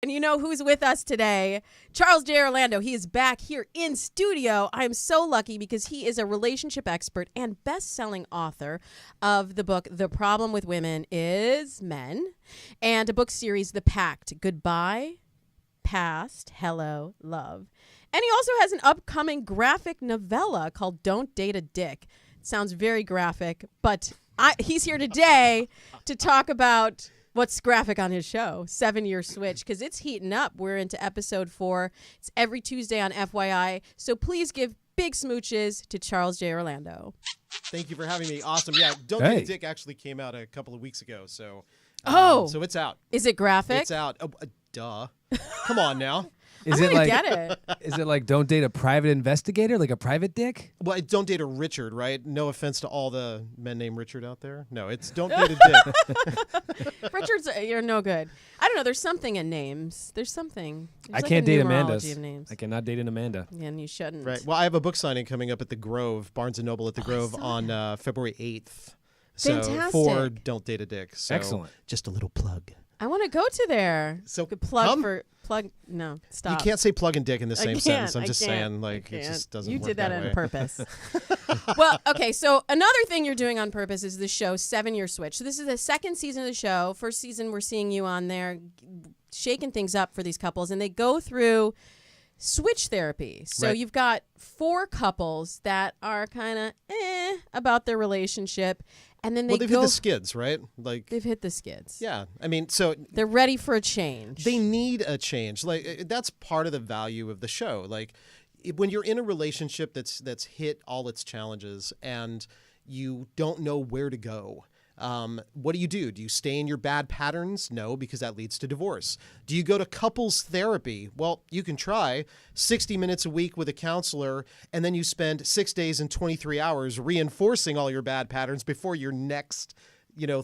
And you know who's with us today? Charles J. Orlando. He is back here in studio. I'm so lucky because he is a relationship expert and best-selling author of the book, The Problem with Women is Men, and a book series, The Pact, Goodbye, Past, Hello, Love. And he also has an upcoming graphic novella called Don't Date a Dick. It sounds very graphic, but he's here today to talk about what's graphic on his show, 7-Year Switch, because it's heating up. We're into episode 4. It's every Tuesday on FYI. So please give big smooches to Charles J. Orlando. Thank you for having me. Awesome. Yeah, Don't Date a Dick actually came out a couple of weeks ago. So, so it's out. Is it graphic? It's out. Oh, duh. Come on now. I'm gonna get it. Is it like don't date a private investigator, like a private dick? Well, don't date a Richard, right? No offense to all the men named Richard out there. No, it's don't date a dick. Richards, you're no good. I don't know. There's something in names. There's something. There's I can't date Amanda's. of names. I cannot date an Amanda. Yeah, and you shouldn't. Right. Well, I have a book signing coming up at the Grove, Barnes & Noble at the Grove on February 8th. So Fantastic. for Don't Date a Dick. So Excellent. Just a little plug. I want to go to there. So plug. No, stop. You can't say plug and dick in the same sentence. I'm just saying, it just doesn't You work did that way. on purpose. Well, okay, so another thing you're doing on purpose is the show 7-Year Switch. So this is the second season of the show. First season, we're seeing you on there shaking things up for these couples, and they go through switch therapy. So you've got 4 couples that are kind of about their relationship, and then they've hit the skids, right? Like they've hit the skids. Yeah, I mean, so they're ready for a change. They need a change. Like that's part of the value of the show. Like when you're in a relationship that's hit all its challenges and you don't know where to go. What do? Do you stay in your bad patterns? No, because that leads to divorce. Do you go to couples therapy? Well, you can try 60 minutes a week with a counselor, and then you spend 6 days and 23 hours reinforcing all your bad patterns before your next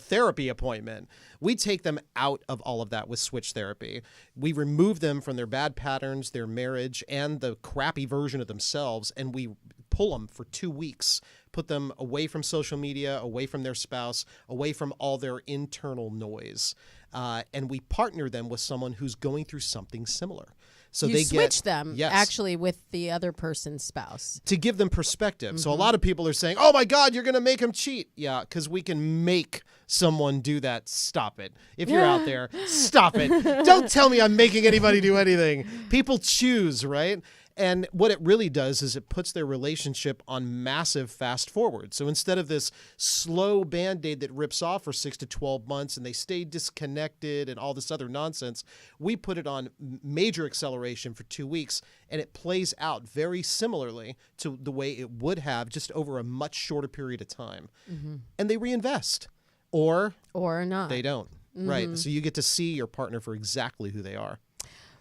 therapy appointment. We take them out of all of that with switch therapy. We remove them from their bad patterns, their marriage, and the crappy version of themselves, and we pull them for 2 weeks, put them away from social media, away from their spouse, away from all their internal noise. And we partner them with someone who's going through something similar. So you they switch them yes, actually with the other person's spouse. to give them perspective. So a lot of people are saying, oh my God, you're going to make him cheat. Yeah, because we can make someone do that. Stop it. If you're out there, stop it. Don't tell me I'm making anybody do anything. People choose, right? And what it really does is it puts their relationship on massive fast forward. So instead of this slow Band-Aid that rips off for 6 to 12 months and they stay disconnected and all this other nonsense, we put it on major acceleration for 2 weeks, and it plays out very similarly to the way it would have just over a much shorter period of time. Mm-hmm. And they reinvest. Or not. They don't. Mm-hmm. Right. So you get to see your partner for exactly who they are.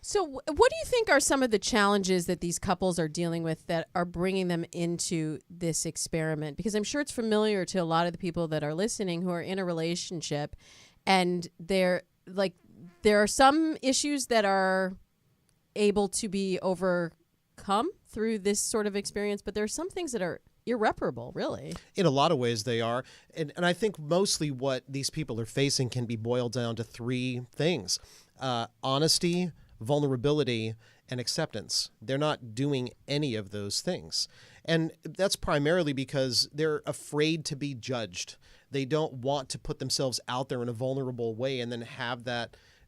So what do you think are some of the challenges that these couples are dealing with that are bringing them into this experiment? Because I'm sure it's familiar to a lot of the people that are listening who are in a relationship, and there are some issues that are able to be overcome through this sort of experience, but there are some things that are irreparable, really. In a lot of ways they are. And I think mostly what these people are facing can be boiled down to 3 things. Honesty, vulnerability, and acceptance. They're not doing any of those things. And that's primarily because they're afraid to be judged. They don't want to put themselves out there in a vulnerable way and then have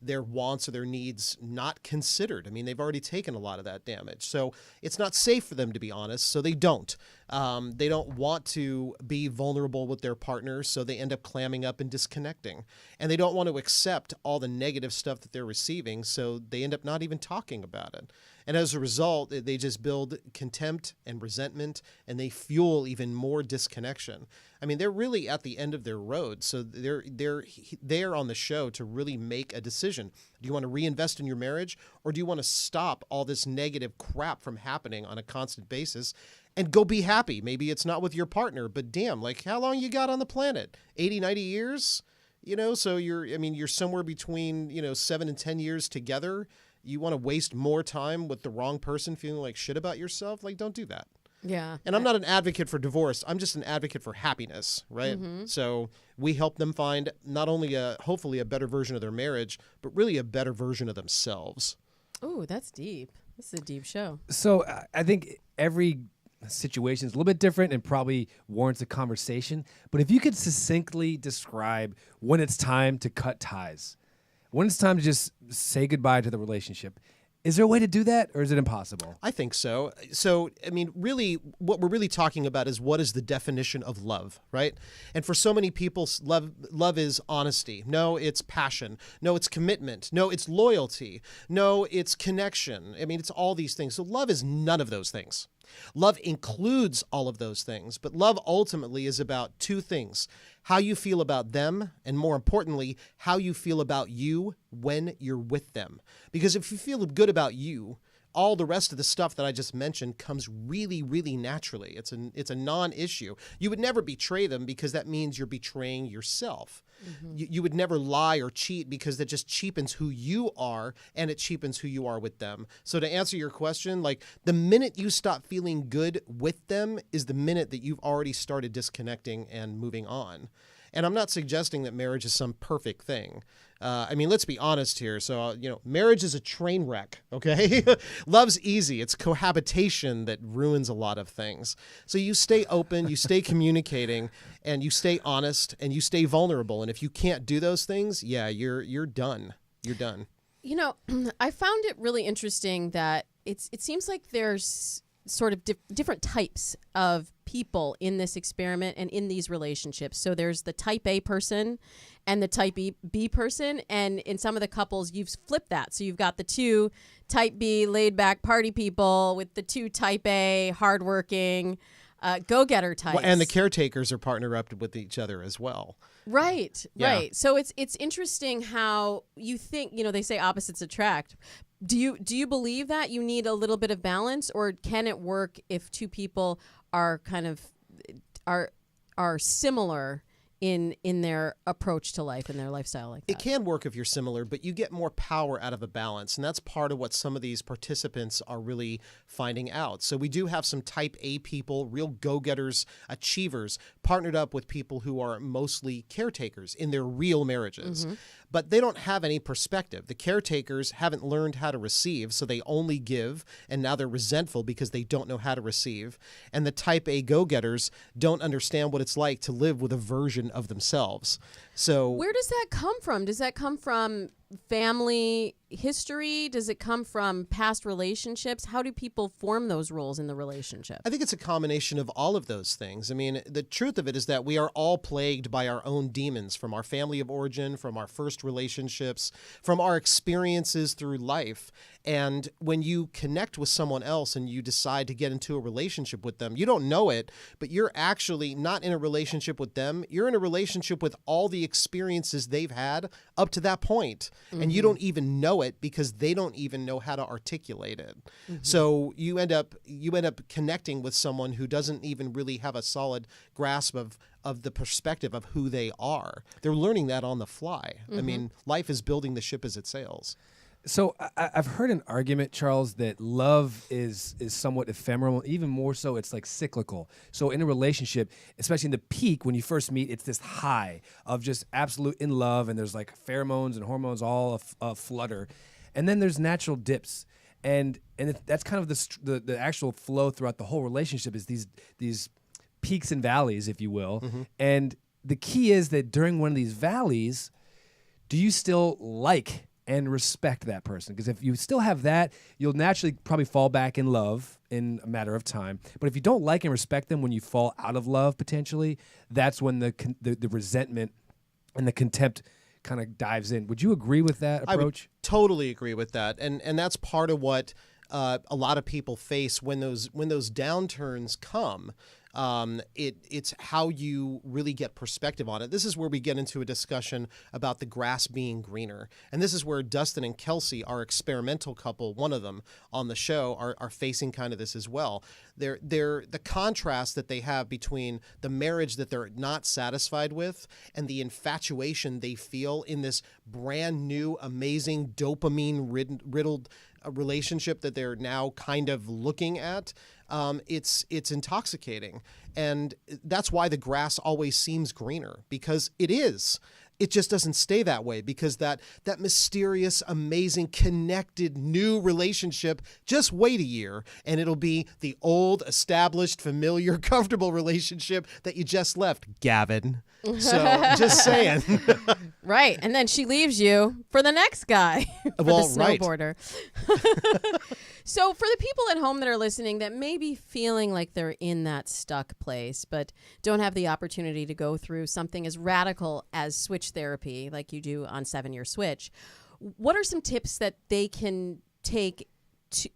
their wants or their needs not considered. I mean, they've already taken a lot of that damage. So it's not safe for them to be honest, so they don't. They don't want to be vulnerable with their partners, so they end up clamming up and disconnecting. And they don't want to accept all the negative stuff that they're receiving, so they end up not even talking about it. And as a result, they just build contempt and resentment, and they fuel even more disconnection. I mean, they're really at the end of their road, so they're on the show to really make a decision. Do you want to reinvest in your marriage, or do you want to stop all this negative crap from happening on a constant basis and go be happy? Maybe it's not with your partner, but damn, like how long you got on the planet? 80, 90 years? So you're somewhere between, 7 and 10 years together. You want to waste more time with the wrong person feeling like shit about yourself? Like, don't do that. Yeah. And I'm not an advocate for divorce. I'm just an advocate for happiness, right? So we help them find not only hopefully a better version of their marriage, but really a better version of themselves. Oh, that's deep. This is a deep show. So I think every situation is a little bit different and probably warrants a conversation. But if you could succinctly describe when it's time to cut ties, when it's time to just say goodbye to the relationship, is there a way to do that, or is it impossible? I think so. So, I mean, really, what we're really talking about is what is the definition of love, right? And for so many people, love is honesty. No, it's passion. No, it's commitment. No, it's loyalty. No, it's connection. I mean, it's all these things. So love is none of those things. Love includes all of those things, but love ultimately is about two things: how you feel about them, and more importantly, how you feel about you when you're with them. Because if you feel good about you, all the rest of the stuff that I just mentioned comes really, really naturally. It's a non-issue. You would never betray them because that means you're betraying yourself. You would never lie or cheat because that just cheapens who you are, and it cheapens who you are with them. So to answer your question, like, the minute you stop feeling good with them is the minute that you've already started disconnecting and moving on. And I'm not suggesting that marriage is some perfect thing. I mean, let's be honest here. So, marriage is a train wreck, okay? Love's easy. It's cohabitation that ruins a lot of things. So you stay open, you stay communicating, and you stay honest, and you stay vulnerable. And if you can't do those things, yeah, you're done. You're done. I found it really interesting that it seems like there's sort of different types of people in this experiment and in these relationships. So there's the type A person and the type B person. And in some of the couples, you've flipped that. So you've got the two type B laid back party people with the two type A hardworking go-getter types. Well, and the caretakers are partnered up with each other as well. Right, Yeah. right. So it's interesting how you think, they say opposites attract. Do you believe that you need a little bit of balance, or can it work if two people are kind of are similar in their approach to life and their lifestyle like that? It can work if you're similar, but you get more power out of a balance. And that's part of what some of these participants are really finding out. So we do have some type A people, real go-getters, achievers, partnered up with people who are mostly caretakers in their real marriages. But they don't have any perspective. The caretakers haven't learned how to receive, so they only give, and now they're resentful because they don't know how to receive. And the type A go-getters don't understand what it's like to live with a version of themselves. So where does that come from? Does that come from family history? Does it come from past relationships? How do people form those roles in the relationship? I think it's a combination of all of those things. I mean, the truth of it is that we are all plagued by our own demons from our family of origin, from our first relationships, from our experiences through life. And when you connect with someone else and you decide to get into a relationship with them, you don't know it, but you're actually not in a relationship with them. You're in a relationship with all the experiences they've had up to that point. And you don't even know it because they don't even know how to articulate it. So you end up connecting with someone who doesn't even really have a solid grasp of the perspective of who they are. They're learning that on the fly. I mean, life is building the ship as it sails. So I've heard an argument, Charles, that love is somewhat ephemeral. Even more so, it's like cyclical. So in a relationship, especially in the peak, when you first meet, it's this high of just absolute in love, and there's like pheromones and hormones all flutter. And then there's natural dips. And that's kind of the actual flow throughout the whole relationship is these peaks and valleys, if you will. And the key is that during one of these valleys, do you still like and respect that person? Because if you still have that, you'll naturally probably fall back in love in a matter of time. But if you don't like and respect them when you fall out of love, potentially, that's when the resentment and the contempt kind of dives in. Would you agree with that approach? I would totally agree with that. And that's part of what a lot of people face when those downturns come. It's how you really get perspective on it. This is where we get into a discussion about the grass being greener. And this is where Dustin and Kelsey, our experimental couple, one of them on the show, are facing kind of this as well. They're the contrast that they have between the marriage that they're not satisfied with and the infatuation they feel in this brand new, amazing, dopamine riddled a relationship that they're now kind of looking at, it's intoxicating. And that's why the grass always seems greener, because it is. It just doesn't stay that way, because that mysterious, amazing, connected, new relationship, just wait a year and it'll be the old, established, familiar, comfortable relationship that you just left, Gavin. So just saying. Right. And then she leaves you for the next guy, for the snowboarder. So for the people at home that are listening that may be feeling like they're in that stuck place, but don't have the opportunity to go through something as radical as switch therapy like you do on 7-Year Switch, what are some tips that they can take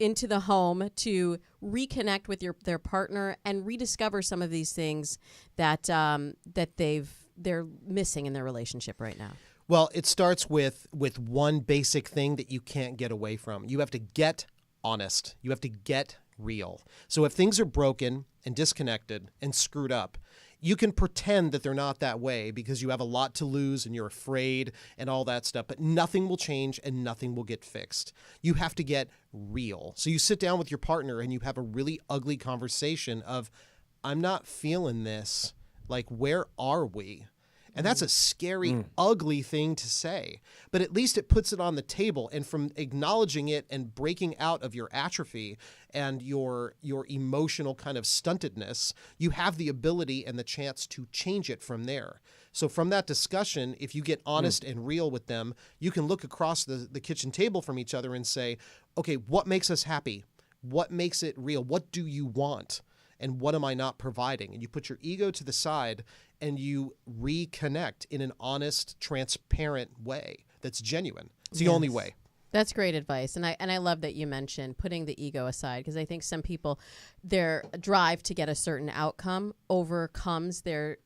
into the home to reconnect with their partner and rediscover some of these things that they're missing in their relationship right now? Well, it starts with one basic thing that you can't get away from. You have to get honest. You have to get real. So if things are broken and disconnected and screwed up, you can pretend that they're not that way because you have a lot to lose and you're afraid and all that stuff, but nothing will change and nothing will get fixed. You have to get real. So you sit down with your partner and you have a really ugly conversation of, I'm not feeling this. Like, where are we? And that's a scary, ugly thing to say. But at least it puts it on the table. And from acknowledging it and breaking out of your atrophy and your emotional kind of stuntedness, you have the ability and the chance to change it from there. So from that discussion, if you get honest and real with them, you can look across the kitchen table from each other and say, okay, what makes us happy? What makes it real? What do you want? And what am I not providing? And you put your ego to the side and you reconnect in an honest, transparent way that's genuine. It's the only way. That's great advice. And I love that you mentioned putting the ego aside, because I think some people, their drive to get a certain outcome overcomes their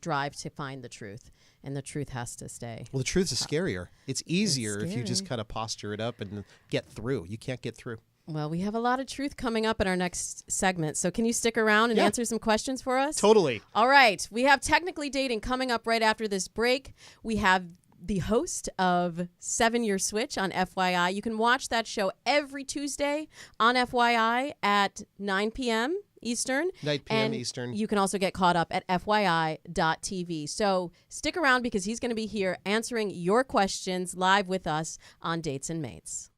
drive to find the truth. And the truth has to stay. Well, the truth is scarier. It's easier if you just kind of posture it up and get through. You can't get through. Well, we have a lot of truth coming up in our next segment. So can you stick around and answer some questions for us? Totally. All right. We have Technically Dating coming up right after this break. We have the host of 7-Year Switch on FYI. You can watch that show every Tuesday on FYI at 9 p.m. Eastern. 9 p.m. And Eastern. you can also get caught up at FYI.tv. So stick around because he's going to be here answering your questions live with us on Dates and Mates.